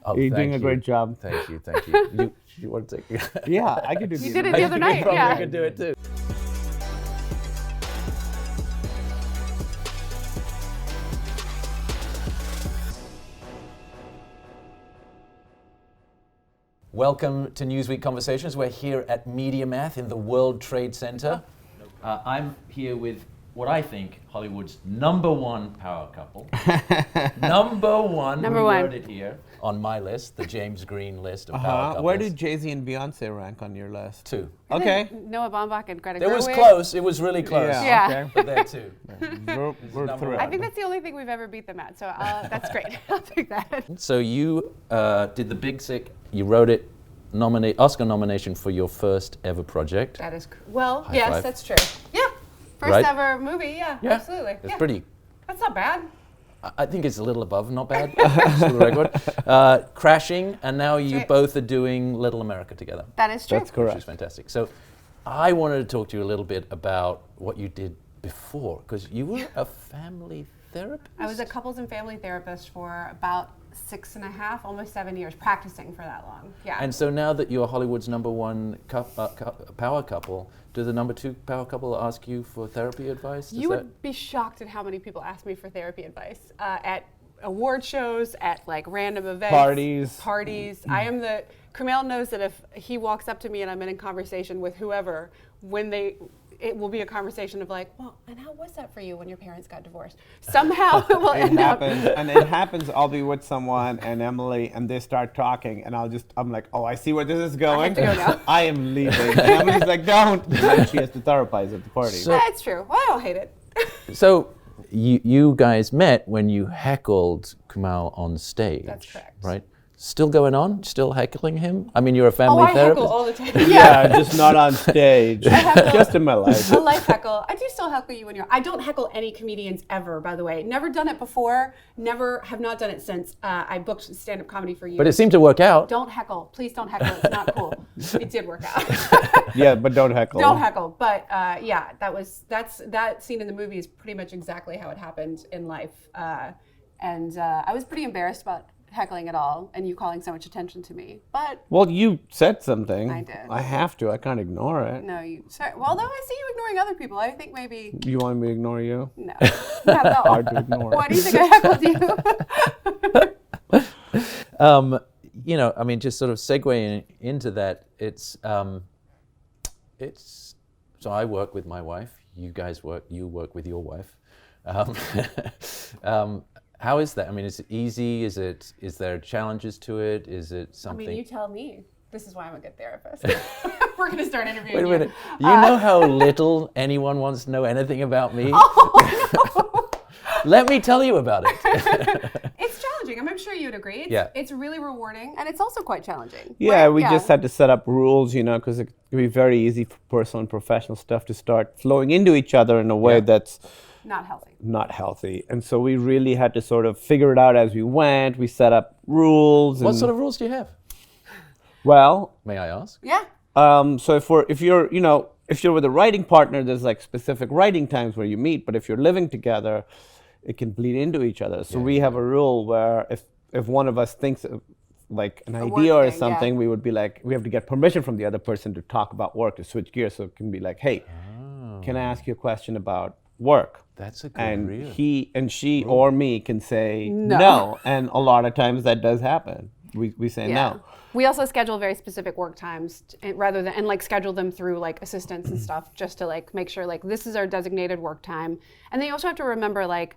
Oh, You're doing thank a you. great job. Thank you, thank you. You want to take? Yeah, I could do You did it the other night, I yeah. could do it too. Welcome to Newsweek Conversations. We're here at Media Math in the World Trade Center. I'm here with what I think Hollywood's number one power couple. Number one. Number we one. wrote it here on my list, the James Green list of power couples. Where do Jay-Z and Beyonce rank on your list? 2. Okay. Noah Baumbach and Greta It was Gerwig. close. It was really close. Yeah. Okay. But they're 2. We're number thrilled. one. I think that's the only thing we've ever beat them at, so that's great. I'll take that. So you did The Big Sick. You wrote it, Oscar nomination for your first ever project. That is, well, High yes, five. that's true. Yeah, first Right? ever movie, yeah, absolutely. It's yeah. pretty. That's not bad. I think it's a little above, not bad. Just for the record. Crashing, and now you right. both are doing Little America together, That is true. That's correct. which is fantastic. So I wanted to talk to you a little bit about what you did before, because you were a family therapist. I was a couples and family therapist for about 6.5, almost 7 years, practicing for that long. Yeah. And so now that you're Hollywood's number one power couple, do the number 2 power couple ask you for therapy advice? You would be shocked at how many people ask me for therapy advice at award shows, at like random events, Parties. I am the Kumail knows that if he walks up to me and I'm in conversation with whoever, it will be a conversation of like, well, and how was that for you when your parents got divorced? Somehow it will It end up. happens, and it happens. I'll be with someone and Emily, and they start talking, and I'm like, oh, I see where this is going. to go now. I am leaving. And Emily's like, don't. And then she has to therapize at the party. So- That's true. Well, I don't hate it. So you guys met when you heckled Kumail on stage. That's correct. Right? Still going on? Still heckling him? I mean, you're a family I therapist. heckle all the time. yeah, just not on stage. Just in my life. A life heckle. I do still heckle you when you're. I don't heckle any comedians ever, by the way. Never done it before. Have not done it since I booked stand-up comedy for years. But it seemed to work out. Don't heckle. Please don't heckle. It's not cool. It did work out. Yeah, but don't heckle. Don't heckle. But yeah, that scene in the movie is pretty much exactly how it happened in life. And I was pretty embarrassed about heckling at all and you calling so much attention to me. But Well, you said something. I did. I have to. I can't ignore it. no, sorry. Well, though I see you ignoring other people, I think maybe You want me to ignore you? no. Not at all. Hard to ignore. Why do you think I heckled you? I mean, just sort of segueing into that, it's so I work with my wife. You work with your wife. How is that? I mean, is it easy? Is there challenges to it? Is it I something? mean, you tell me. This is why I'm a good therapist. We're going to start interviewing Wait a you. minute. You know how little anyone wants to know anything about me? Oh, Let me tell you about it. it's challenging. I'm sure you'd agree. It's really rewarding, and it's also quite challenging. Yeah, right? we just had to set up rules, because it can be very easy for personal and professional stuff to start flowing into each other in a way that's Not healthy. not healthy. And so we really had to sort of figure it out as we went. We set up rules. What and, sort of rules do you have? Well, May I ask? Yeah. so if you're with a writing partner, there's like specific writing times where you meet. But if you're living together, it can bleed into each other. So we have a rule where if one of us thinks of like an idea or thing, something, we would be like, we have to get permission from the other person to talk about work, to switch gears. So it can be like, hey, can I ask you a question about work? That's a good And rule. he and she or me can say no. And a lot of times that does happen. We say no. We also schedule very specific work times rather than, and like schedule them through like assistants and stuff just to like make sure like this is our designated work time. And then you also have to remember like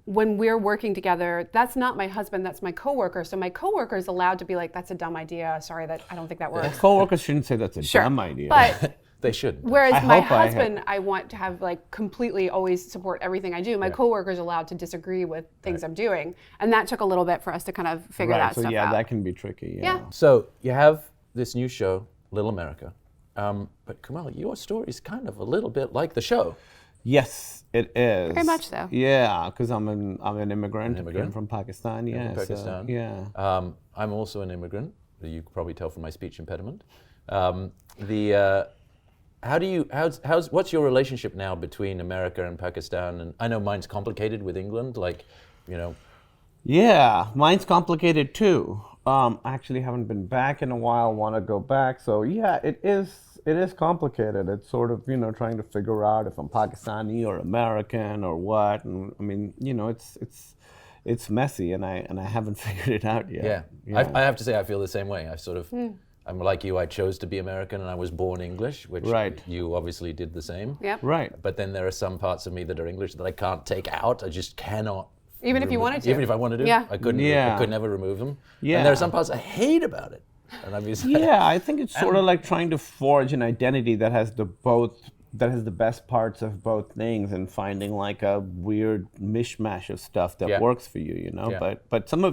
when we're working together, that's not my husband, that's my coworker. So my coworker is allowed to be like, that's a dumb idea. Sorry, I don't think that works. Co-workers shouldn't say that's a dumb idea. But They shouldn't. whereas I my hope I husband, I want to have like completely always support everything I do. My coworker is allowed to disagree with things I'm doing, and that took a little bit for us to kind of figure that so stuff yeah, out. that can be tricky. Yeah. So you have this new show, Little America. But Kumail, your story is kind of a little bit like the show. Yes, it is. Very much so. Yeah, because I'm an immigrant. immigrant. I'm from Pakistan. Yeah. From Pakistan. So, yeah. I'm also an immigrant. You can probably tell from my speech impediment. What's your relationship now between America and Pakistan? And I know mine's complicated with England, Yeah, mine's complicated too. I actually haven't been back in a while. Want to go back. So yeah, it is complicated. It's sort of trying to figure out if I'm Pakistani or American or what. And I mean it's messy, and I haven't figured it out yet. Yeah. I have to say I feel the same way. I'm like you. I chose to be American, and I was born English, which Right. you obviously did the same. Yep. Right. But then there are some parts of me that are English that I can't take out. I just cannot. Even if you wanted to. Even if I wanted to, Yeah. I couldn't. Yeah. I could never remove them. Yeah. And there are some parts I hate about it. And I'm just Yeah, I think it's sort of like trying to forge an identity that has the best parts of both things, and finding like a weird mishmash of stuff that Yeah. works for you, Yeah. But some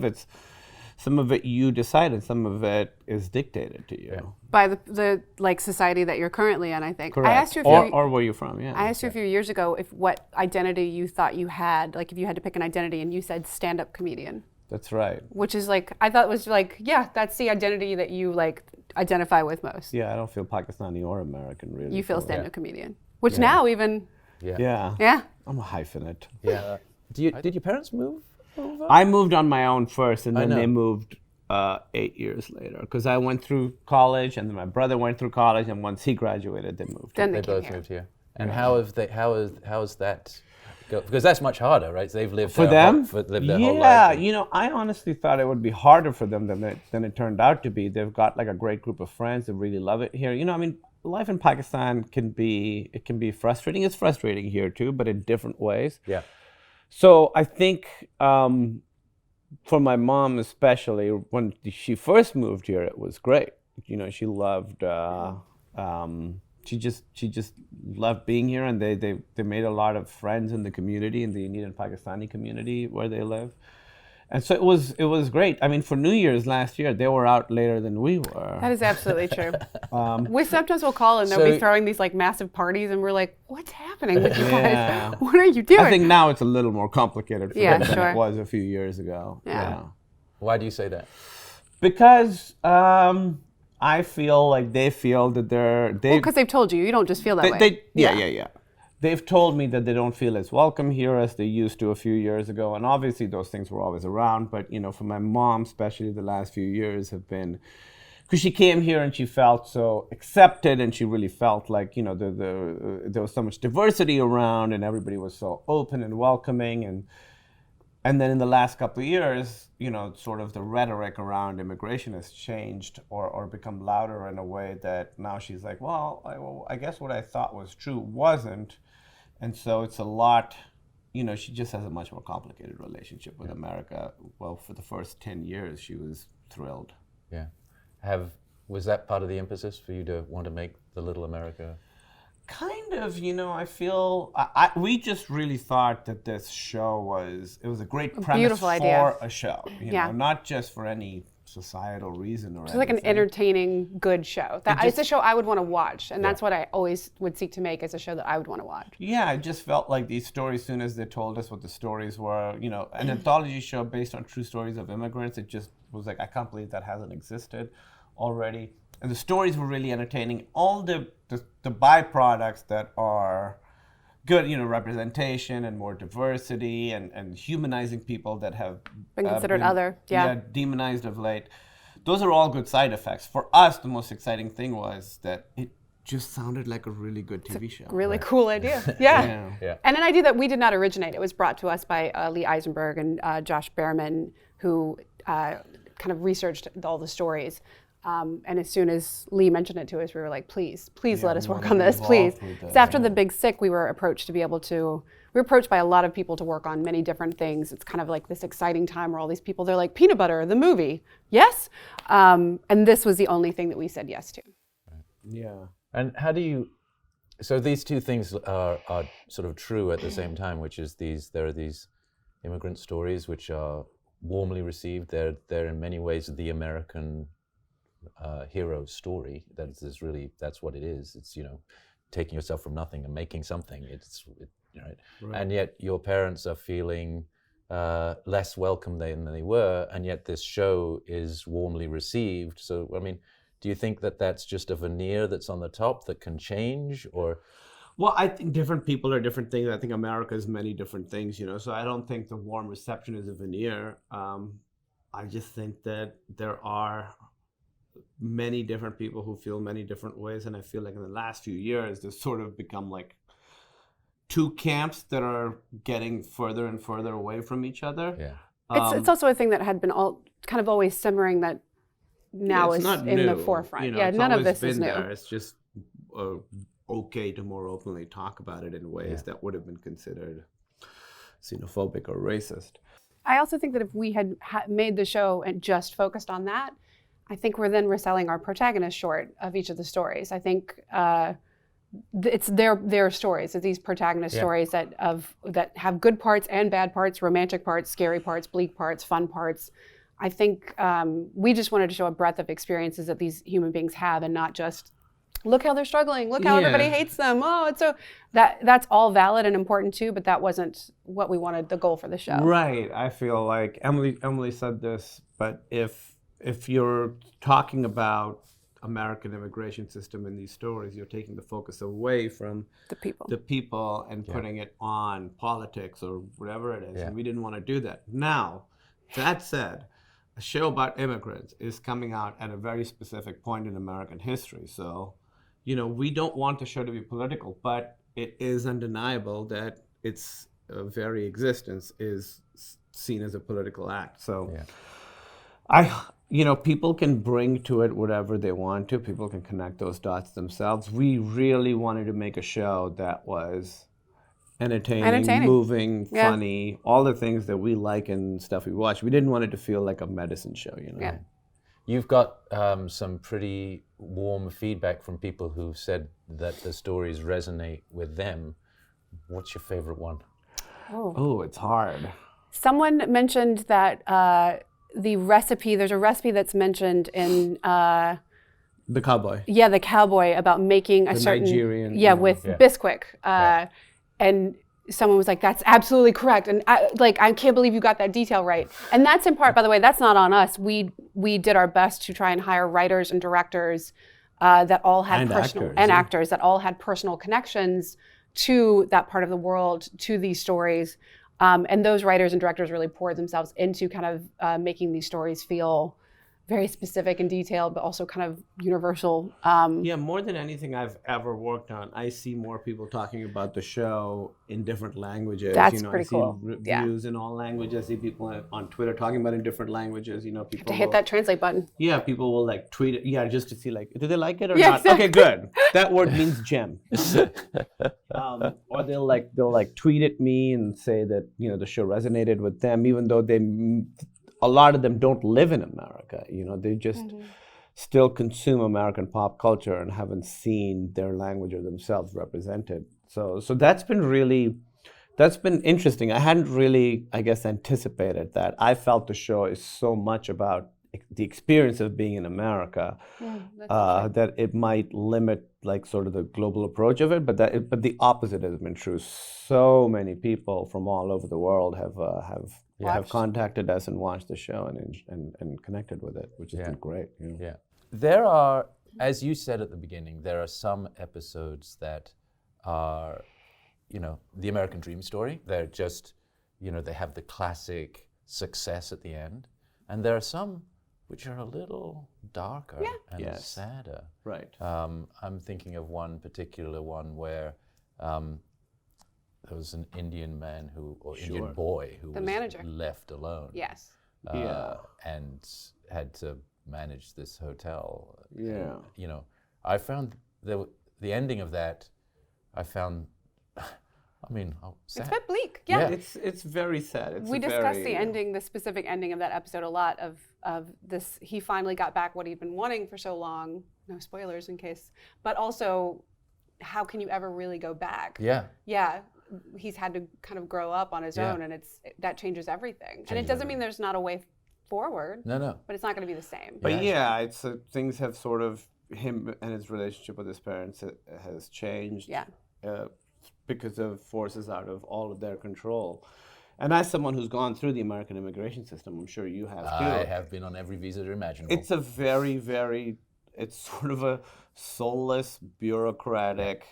of it you decide, and some of it is dictated to you. Yeah. By the like society that you're currently in, I think. Correct. I asked you if or where you're from, yeah. I asked you a few years ago if what identity you thought you had, like if you had to pick an identity, and you said stand-up comedian, That's right. which is like, I thought was like, yeah, that's the identity that you like identify with most. Yeah, I don't feel Pakistani or American really. You feel so- stand-up comedian, which now even, Yeah. yeah. I'm a hyphenate. Yeah. Did your parents move over? I moved on my own first, and I then know. they moved 8 years later, because I went through college, and then my brother went through college, and once he graduated, they moved. Then They they came both here. moved here. And how is that? Because that's much harder, right? So they've lived For their them, lived their whole yeah, life. I honestly thought it would be harder for them than it turned out to be. They've got like a great group of friends that really love it here. I mean, life in Pakistan can be frustrating. It's frustrating here too, but in different ways. Yeah. So I think for my mom especially, when she first moved here, it was great. She loved. She just loved being here, and they made a lot of friends in the community, in the Indian and Pakistani community where they live. And so it was great. I mean, for New Year's last year, they were out later than we were. That is absolutely true. We sometimes will call and they'll So- be throwing these like massive parties, and we're like, "What's happening with you Yeah. guys? What are you doing?" I think now it's a little more complicated for Yeah, them than sure. it was a few years ago. Yeah. Why do you say that? Because I feel like they feel that because they've told you, you don't just feel that way. Yeah. They've told me that they don't feel as welcome here as they used to a few years ago, and obviously those things were always around. But for my mom, especially the last few years have been, because she came here and she felt so accepted, and she really felt like there was so much diversity around, and everybody was so open and welcoming, and then in the last couple of years, sort of the rhetoric around immigration has changed or become louder in a way that now she's like, well, I guess what I thought was true wasn't. And so it's a lot, she just has a much more complicated relationship with America. Well, for the first 10 years, she was thrilled. Yeah. Was that part of the impetus for you to want to make the Little America? Kind of, I feel, we just really thought that this show was a great premise beautiful for idea. a show, Yeah. not just for any societal reason or It's like an anything. entertaining, good show. It's a show I would want to watch, and that's what I always would seek to make, is a show that I would want to watch. Yeah, I just felt like these stories, as soon as they told us what the stories were, an anthology show based on true stories of immigrants, it just was like, I can't believe that hasn't existed already. And the stories were really entertaining. All the byproducts that are good, representation and more diversity and humanizing people that have Been considered other, yeah. demonized of late. Those are all good side effects. For us, the most exciting thing was that it just sounded like a really good TV show. Really cool idea. Yeah. Yeah. And an idea that we did not originate. It was brought to us by Lee Eisenberg and Josh Behrman, who kind of researched all the stories. And as soon as Lee mentioned it to us, we were like, please let us we work wanna on be this, please. involved with So it, after The Big Sick, we were approached by a lot of people to work on many different things. It's kind of like this exciting time where all these people, they're like, peanut butter, the movie, yes? And this was the only thing that we said yes to. Yeah. And how do you? So these two things are sort of true at the same time, which is there are these immigrant stories which are warmly received. They're in many ways the American hero story. That's what it is. It's taking yourself from nothing and making something. Right. And yet your parents are feeling less welcome than they were, and yet this show is warmly received. So I mean, do you think that that's just a veneer that's on the top that can change, or? Well, I think different people are different things. I think America is many different things, so I don't think the warm reception is a veneer. I just think that there are many different people who feel many different ways, and I feel like in the last few years, there's sort of become like two camps that are getting further and further away from each other. Yeah. It's also a thing that had been kind of always simmering that now it's is not in new. the forefront. It's none of always this is been new. there. It's just okay to more openly talk about it in ways that would have been considered xenophobic or racist. I also think that if we had made the show and just focused on that, I think we're then reselling our protagonist short of each of the stories. I think it's their stories, it's these protagonist stories that have good parts and bad parts, romantic parts, scary parts, bleak parts, fun parts. I think we just wanted to show a breadth of experiences that these human beings have, and not just look how they're struggling, look how everybody hates them. Oh, it's so that's all valid and important too, but that wasn't what we wanted, the goal for the show. Right. I feel like Emily said this, but if you're talking about American immigration system in these stories, you're taking the focus away from the people and putting it on politics or whatever it is. And we didn't want to do that. Now, that said, a show about immigrants is coming out at a very specific point in American history. So, we don't want the show to be political, but it is undeniable that its very existence is seen as a political act. So people can bring to it whatever they want to. People can connect those dots themselves. We really wanted to make a show that was entertaining, moving, funny, all the things that we like and stuff we watch. We didn't want it to feel like a medicine show, Yeah. You've got some pretty warm feedback from people who said that the stories resonate with them. What's your favorite one? Oh, it's hard. Someone mentioned that there's a recipe that's mentioned in The Cowboy. Yeah, the cowboy, about making a certain Nigerian. with Bisquick. And someone was like, "That's absolutely correct." And I can't believe you got that detail right. And that's in part, by the way, that's not on us. We did our best to try and hire writers and directors that all had actors that all had personal connections to that part of the world, to these stories. And those writers and directors really poured themselves into kind of making these stories feel very specific and detailed, but also kind of universal. More than anything I've ever worked on, I see more people talking about the show in different languages. That's pretty cool. I see reviews in all languages. I see people on Twitter talking about it in different languages. People to hit that translate button. Yeah, people will tweet it. Just to see do they like it or Yeah, not? exactly. Okay, good. That word means gem. Or they'll tweet at me and say that the show resonated with them, even though a lot of them don't live in America. They just still consume American pop culture and haven't seen their language or themselves represented. So that's been interesting. I hadn't really, anticipated that. I felt the show is so much about the experience of being in America that it might limit sort of the global approach of it, but the opposite has been true. So many people from all over the world have contacted us and watched the show and connected with it, which has been great. Yeah. There are, as you said at the beginning, there are some episodes that are, the American Dream story. They're just, they have the classic success at the end. And there are some which are a little darker and sadder. Right. I'm thinking of one particular one where there was an Indian man Indian boy who was manager. left alone. Yes. And had to manage this hotel. Yeah. And, I found the ending of that, sad. It's a bit bleak. Yeah. It's very sad. We discussed the specific ending of that episode a lot of this. He finally got back what he'd been wanting for so long. No spoilers in case. But also, how can you ever really go back? Yeah. Yeah. He's had to kind of grow up on his own, and that changes everything. And it doesn't mean there's not a way forward. No. But it's not going to be the same. But it's things have sort of, him and his relationship with his parents has changed. Yeah. Because of forces out of all of their control. And as someone who's gone through the American immigration system, I'm sure you have too. I have been on every visa imaginable. It's a very, very, it's sort of a soulless, bureaucratic,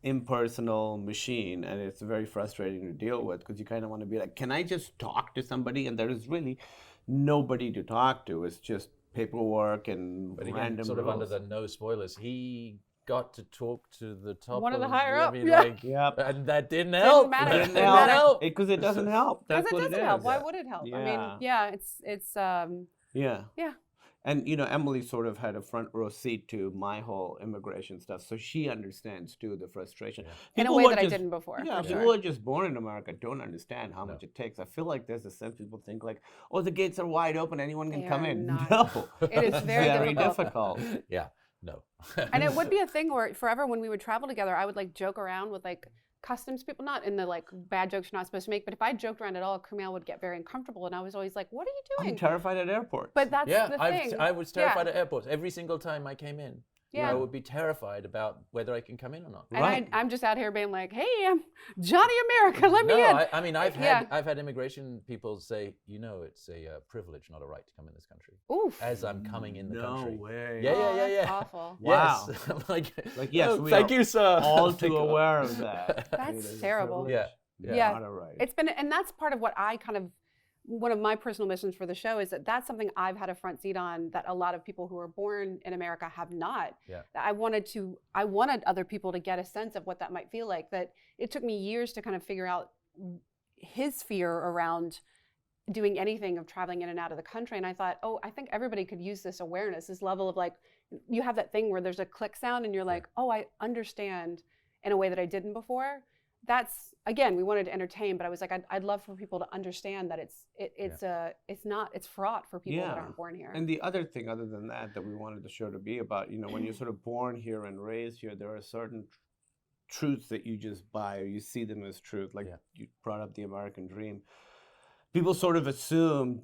impersonal machine, and it's very frustrating to deal with because you kind of want to be like, can I just talk to somebody? And there is really nobody to talk to. It's just paperwork and But again, random sort of rules. under the no spoilers, he got to talk to the top One of the higher I up, mean, yeah. like, Yep. and that didn't help. matter. It It didn't didn't help. help. Because it doesn't help. Because That's it what doesn't it help. is. Why would it help? I Yeah. mean, yeah, it's Yeah. yeah. And Emily sort of had a front row seat to my whole immigration stuff, so she understands too the frustration. In a People way who are that I just- didn't before, Yeah, for people sure. who are just born in America don't understand how much it takes. I feel like there's a sense people think like, oh, the gates are wide open, anyone can They come are in. not. No, It is it's very difficult. Yeah, no. And it would be a thing where forever when we would travel together, I would like joke around with like customs people, not in the like bad jokes you're not supposed to make, but if I joked around at all, Kumail would get very uncomfortable, and I was always like, "What are you doing?" I'm terrified at airports. But that's Yeah, the thing. I was terrified Yeah. at airports. Every single time I came in, Yeah. I would be terrified about whether I can come in or not. And Right. I'm just out here being like, "Hey, I'm Johnny America, let me No, in." I mean, I've Yeah. had immigration people say, it's a privilege, not a right to come in this country. Oof. As I'm coming in the country. way. Yeah, Oh, yeah, that's yeah. awful. Wow. Yes. I'm like, yes, oh, we thank are you, sir. all Thank too you. aware of that. That's It is a terrible. privilege. Yeah. Yeah. Not a right. It's been, and that's part of what I kind of, one of my personal missions for the show is that that's something I've had a front seat on that a lot of people who are born in America have not. Yeah. That I wanted other people to get a sense of what that might feel like. That it took me years to kind of figure out his fear around doing anything of traveling in and out of the country. And I thought, oh, I think everybody could use this awareness, this level of like, you have that thing where there's a click sound and you're like, oh, I understand in a way that I didn't before. That's, again, we wanted to entertain, but I was like, I'd love for people to understand that it's fraught for people that aren't born here. And the other thing, other than that we wanted the show to be about, when you're sort of born here and raised here, there are certain truths that you just buy or you see them as truth. Like you brought up the American dream. People sort of assume,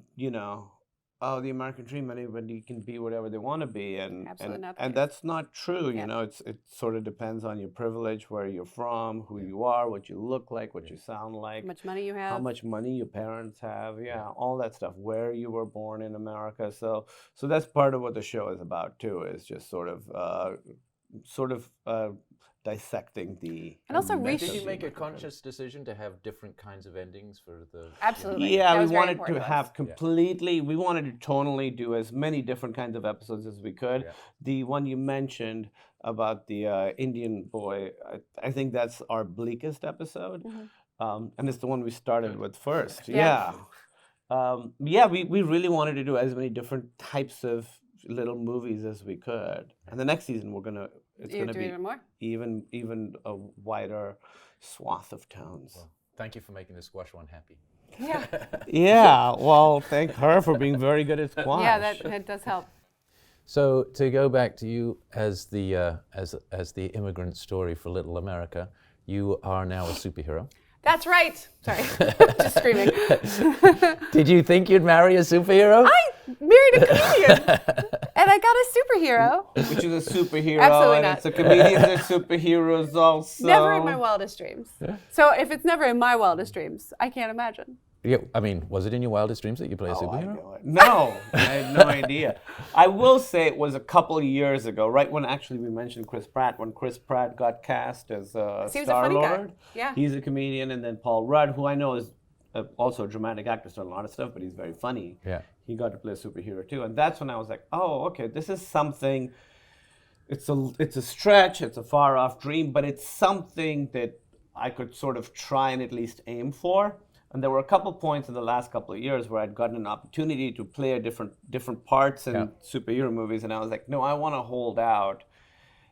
oh, the American dream, anybody can be whatever they want to be, and Absolutely not the and case. that's not true. Yeah. It sort of depends on your privilege, where you're from, who you are, what you look like, what you sound like, How much money you have. how much money your parents have, all that stuff, where you were born in America. So that's part of what the show is about too, is just sort of dissecting the. And also mess Did of you the make a American dream. conscious decision to have different kinds of endings for the? Absolutely. Yeah, That we was very wanted important to us. have completely, we wanted to tonally do as many different kinds of episodes as we could. Yeah. The one you mentioned about the Indian boy, I think that's our bleakest episode. Mm-hmm. And it's the one we started with first. Yeah. We really wanted to do as many different types of little movies as we could. And the next season, it's You going to do be even more? even a wider swath of tones. Well, thank you for making the squash one happy. Yeah. Yeah, well, thank her for being very good at squash. Yeah, that does help. So to go back to you as the immigrant story for Little America, you are now a superhero. That's right. Sorry, just screaming. Did you think you'd marry a superhero? I married a comedian, and I got a superhero. Which is a superhero, Absolutely and not. it's a comedians are superheroes also. Never in my wildest dreams. So if it's never in my wildest dreams, I can't imagine. Yeah, I mean, was it in your wildest dreams that you play a Oh, I superhero? know it. No, I had no idea. I will say it was a couple of years ago, right when actually we mentioned Chris Pratt, when Chris Pratt got cast as He was a funny Star-Lord. guy. Yeah. He's a comedian, and then Paul Rudd, who I know is also a dramatic actor, done a lot of stuff, but he's very funny. Yeah. He got to play a superhero too, and that's when I was like, oh, okay, this is something. It's a stretch, it's a far off dream, but it's something that I could sort of try and at least aim for. And there were a couple points in the last couple of years where I'd gotten an opportunity to play a different parts in superhero movies, and I was like, no, I want to hold out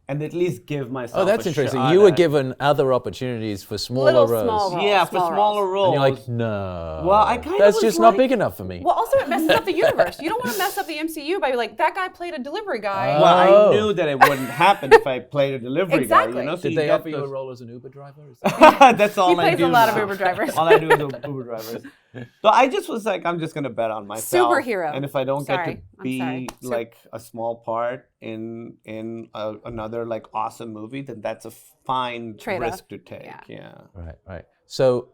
and at least give myself. Oh, that's a interesting. shot You were at- given other opportunities for smaller Little roles. small roles. yeah, for small smaller roles. And you're like, no. Well, I kind of That's was just like- not big enough for me. Well, also it messes up the universe. You don't want to mess up the MCU by like that guy played a delivery guy. Well, I Oh. knew that it wouldn't happen if I played a delivery Exactly. guy. You know, so Did you they get offer you a those- role as an Uber driver? That's all He I plays do a lot of now. Uber drivers. All I do is Uber drivers. So I just was like, I'm just gonna bet on myself. Superhero. And if I don't get Sorry, to I'm be sorry. like a small part in another like awesome movie, then that's a fine Trade-off. risk to take. Yeah. Right. So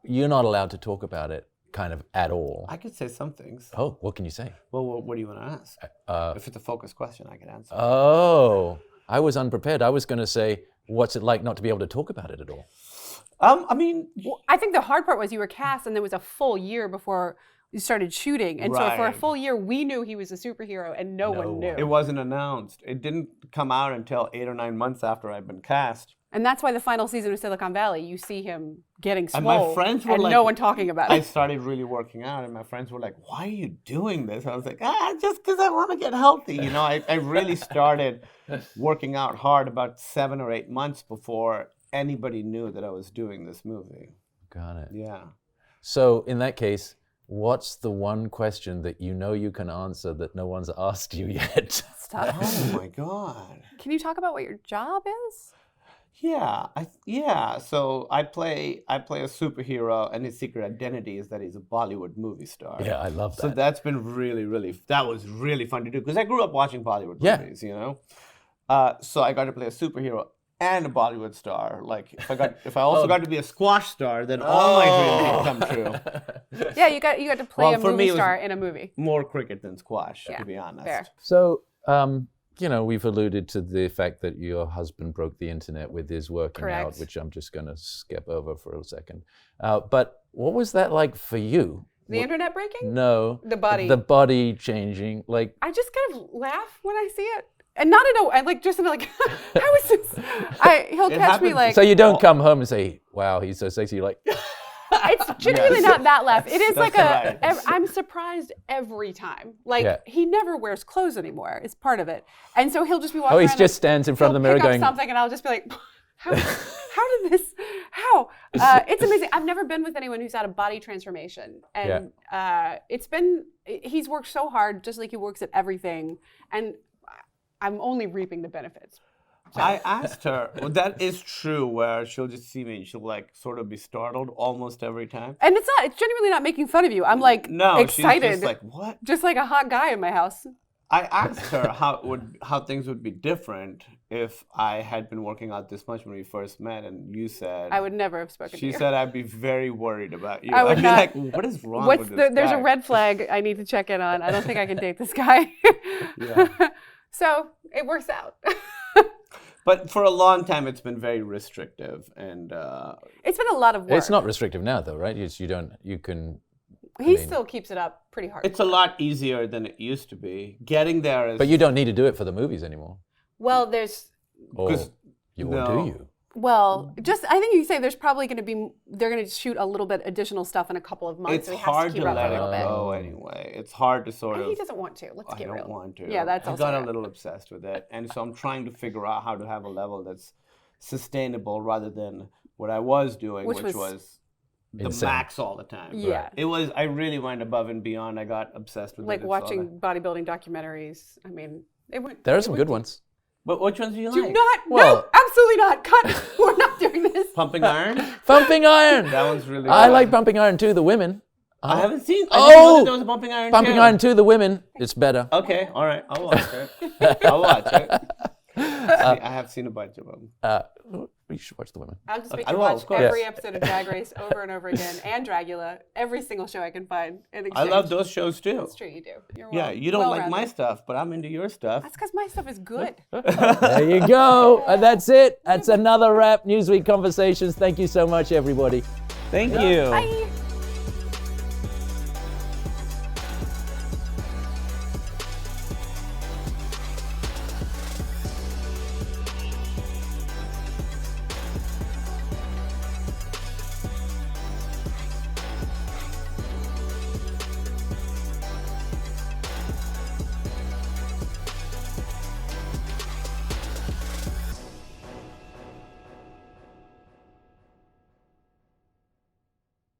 you're not allowed to talk about it kind of at all. I could say some things. Oh, what can you say? Well, what do you want to ask? If it's a focused question, I can answer. Oh, I was unprepared. I was going to say, what's it like not to be able to talk about it at all? I mean, Well, I think the hard part was you were cast, and there was a full year before you started shooting, and so for a Right. full year we knew he was a superhero, and no one knew. it wasn't announced. It didn't come out until 8 or 9 months after I'd been cast. And that's why the final season of Silicon Valley, you see him getting And swole, my friends were and like, no one talking about I it. started really working out, and my friends were like, "Why are you doing this?" I was like, just because I want to get healthy. You know, I really started working out hard about 7 or 8 months before anybody knew that I was doing this movie. Got it. Yeah. So in that case, what's the one question that you know you can answer that no one's asked you yet? Stuff. Oh my God. Can you talk about what your job is? Yeah. So I play a superhero, and his secret identity is that he's a Bollywood movie star. Yeah, I love that. So that's been that was really fun to do because I grew up watching Bollywood Yeah. movies, you know. So I got to play a superhero and a Bollywood star. Like if I also got to be a squash star, then all my dreams would come true. Yeah, you got to play Well, a for me, movie it was star in a movie. More cricket than squash, Yeah, to be honest. fair. So, we've alluded to the fact that your husband broke the internet with his working out, Correct. which I'm just going to skip over for a second. But what was that like for you? The internet breaking? No. The body. The body changing. Like, I just kind of laugh when I see it. And not in a, I like just in a, like, how is this? He'll catch me happens- like, so you don't come home and say, wow, he's so sexy. You're like, it's genuinely not that laugh. It is That's like right. I'm surprised every time. Like, Yeah. he never wears clothes anymore. It's part of it. And so he'll just be walking oh, he around just and stands in front of the he'll mirror pick up going, something, and I'll just be like, how did this, how? It's amazing. I've never been with anyone who's had a body transformation. And he's worked so hard, just like he works at everything. And I'm only reaping the benefits. So. I asked her, well, that is true, where she'll just see me and she'll like sort of be startled almost every time. And it's genuinely not making fun of you. I'm like No, excited. she's just like, what? Just like a hot guy in my house. I asked her how things would be different if I had been working out this much when we first met, and you said I would never have spoken to She you. said I'd be very worried about you. I would I'd be not. like, what is wrong with this There's guy? a red flag I need to check in on. I don't think I can date this guy. Yeah. So it works out. But for a long time, it's been very restrictive, and It's been a lot of work. it's not restrictive now though, right? You can, He still keeps it up pretty hard. it's a lot easier than it used to be. Getting there is. but you don't need to do it for the movies anymore. Well, there's Or 'Cause- or no. do you? I think you say there's probably going to be, they're going to shoot a little bit additional stuff in a couple of months. It's so he has hard to to keep up let a it little bit. go anyway. It's hard to sort And of. he doesn't want to. Let's I get don't real. want to. Yeah, that's I also got a it. little obsessed with it, and so I'm trying to figure out how to have a level that's sustainable rather than what I was doing, Which which was was the insane. max all the time. Yeah. It was. I really went above and beyond. I got obsessed with Like it. It's all watching bodybuilding documentaries. I mean, There are some good ones. But which ones do you Do like? not, Well- no, absolutely not. Cut. We're not doing this. Pumping Iron. Pumping Iron. That one's really. I good. like Pumping Iron 2, the women. I haven't seen. I didn't know Oh! that there was a Pumping Iron. Pumping too. Iron 2, the women. It's better. Okay, all right. I'll watch it. I'll watch it. I have seen a bunch of them. You should watch the women. I'll just make I you will, watch of course. every episode of Drag Race over and over again, and Dragula, every single show I can find. In I exchange. love those shows too. That's true, you do. You're Yeah, you don't like my well-rounded. stuff, but I'm into your stuff. That's because my stuff is good. There you go. And that's it. That's another wrap. Newsweek Conversations. Thank you so much, everybody. Thank you. Bye.